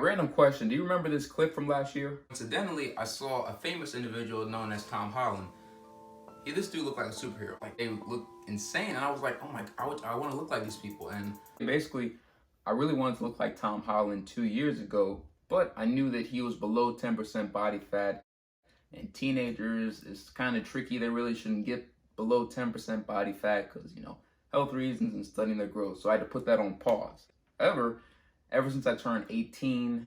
Random question, do you remember this clip from last year? Incidentally, I saw a famous individual known as Tom Holland. This dude looked like a superhero. Like, they looked insane, and I was like, oh my, I want to look like these people. And basically, I really wanted to look like Tom Holland 2 years ago, but I knew that he was below 10% body fat, and teenagers, it's kind of tricky. They really shouldn't get below 10% body fat because, you know, health reasons and studying their growth. So I had to put that on pause. However, ever since I turned 18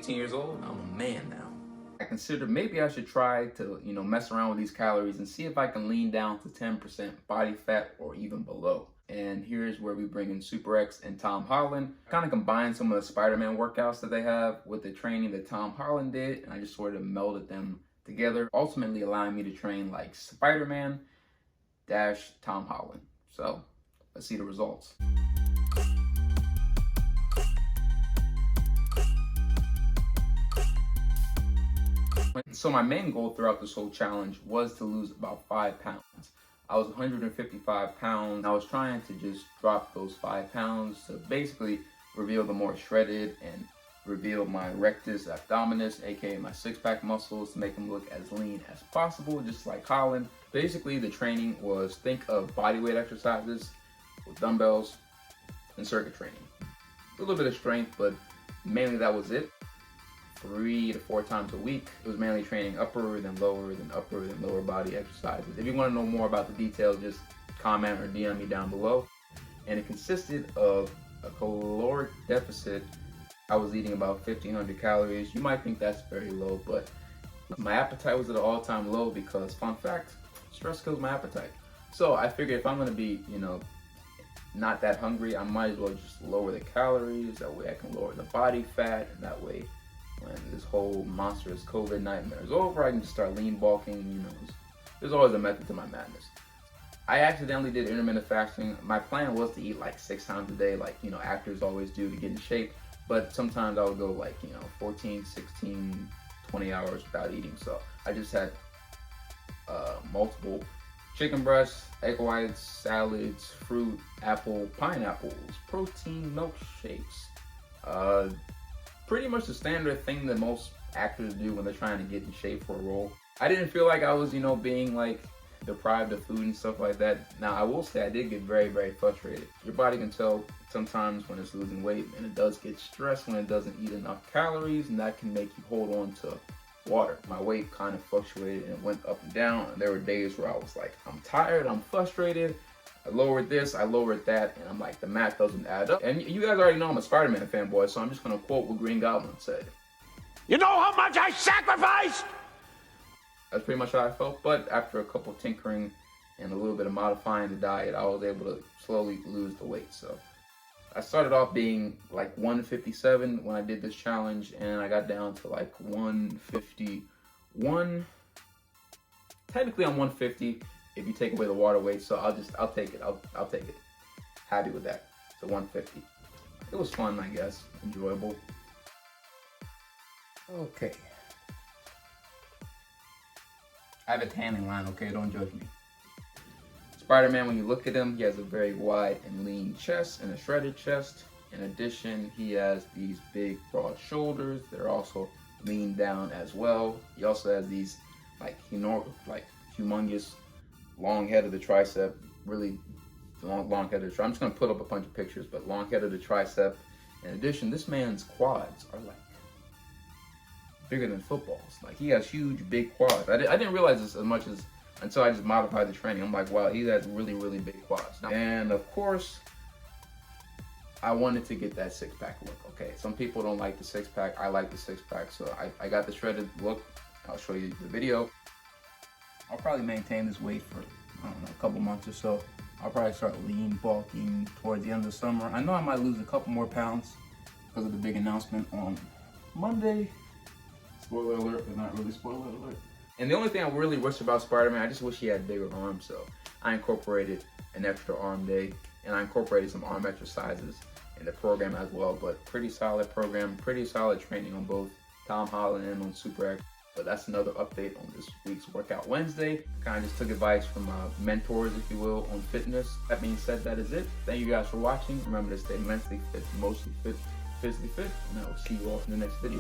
years old, I'm a man now. I considered maybe I should try to, you know, mess around with these calories and see if I can lean down to 10% body fat or even below. And here's where we bring in Super X and Tom Holland. Kind of combine some of the Spider-Man workouts that they have with the training that Tom Holland did, and I just sort of melded them together, ultimately allowing me to train like Spider-Man - Tom Holland. So let's see the results. So my main goal throughout this whole challenge was to lose about 5 pounds. I was 155 pounds. I was trying to just drop those 5 pounds to basically reveal the more shredded and reveal my rectus abdominis, aka my six-pack muscles, to make them look as lean as possible, just like Holland. Basically, the training was, think of bodyweight exercises with dumbbells and circuit training. A little bit of strength, but mainly that was it. 3 to 4 times a week. It was mainly training upper, then lower, then upper, then lower body exercises. If you want to know more about the details, just comment or DM me down below. And it consisted of a caloric deficit. I was eating about 1,500 calories. You might think that's very low, but my appetite was at an all-time low because, fun fact, stress kills my appetite. So I figured if I'm going to be, you know, not that hungry, I might as well just lower the calories. That way I can lower the body fat, and that way when this whole monstrous COVID nightmare is over, I can just start lean bulking. You know, there's always a method to my madness. I accidentally did intermittent fasting. My plan was to eat like 6 times a day, like, you know, actors always do to get in shape. But sometimes I would go like, you know, 14, 16, 20 hours without eating. So I just had multiple chicken breasts, egg whites, salads, fruit, apple, pineapples, protein milkshakes. Pretty much the standard thing that most actors do when they're trying to get in shape for a role. I didn't feel like I was, you know, being like deprived of food and stuff like that. Now, I will say I did get very, very frustrated. Your body can tell sometimes when it's losing weight, and it does get stressed when it doesn't eat enough calories, and that can make you hold on to water. My weight kind of fluctuated and went up and down, and there were days where I was like, I'm tired, I'm frustrated. I lowered this, I lowered that, and I'm like, the math doesn't add up. And you guys already know I'm a Spider-Man fanboy, so I'm just gonna quote what Green Goblin said. You know how much I sacrificed? That's pretty much how I felt, but after a couple tinkering and a little bit of modifying the diet, I was able to slowly lose the weight. So I started off being like 157 when I did this challenge, and I got down to like 151. Technically I'm 150 if you take away the water weight, so I'll take it. I'll take it. Happy with that. So 150. It was fun, I guess. Enjoyable. Okay. I have a tanning line, okay? Don't judge me. Spider-Man, when you look at him, he has a very wide and lean chest and a shredded chest. In addition, he has these big, broad shoulders. They're also lean down as well. He also has these like humongous long head of the tricep, really long head of the tricep. I'm just gonna put up a bunch of pictures, but long head of the tricep. In addition, this man's quads are like bigger than footballs. Like, he has huge, big quads. I didn't realize this as much as until I just modified the training. I'm like, wow, he has really, really big quads. And of course, I wanted to get that six-pack look. Okay, some people don't like the six-pack. I like the six-pack, so I got the shredded look. I'll show you the video. I'll probably maintain this weight for, I don't know, a couple months or so. I'll probably start lean bulking towards the end of the summer. I know I might lose a couple more pounds because of the big announcement on Monday. Spoiler alert, but not really spoiler alert. And the only thing I really wish about Spider-Man, I just wish he had bigger arms, so I incorporated an extra arm day, and I incorporated some arm exercises in the program as well. But pretty solid program, pretty solid training on both Tom Holland and on Super X. But that's another update on this week's Workout Wednesday. Kind of just took advice from mentors, if you will, on fitness. That being said, that is it. Thank you guys for watching. Remember to stay mentally fit, emotionally fit, physically fit, and I will see you all in the next video.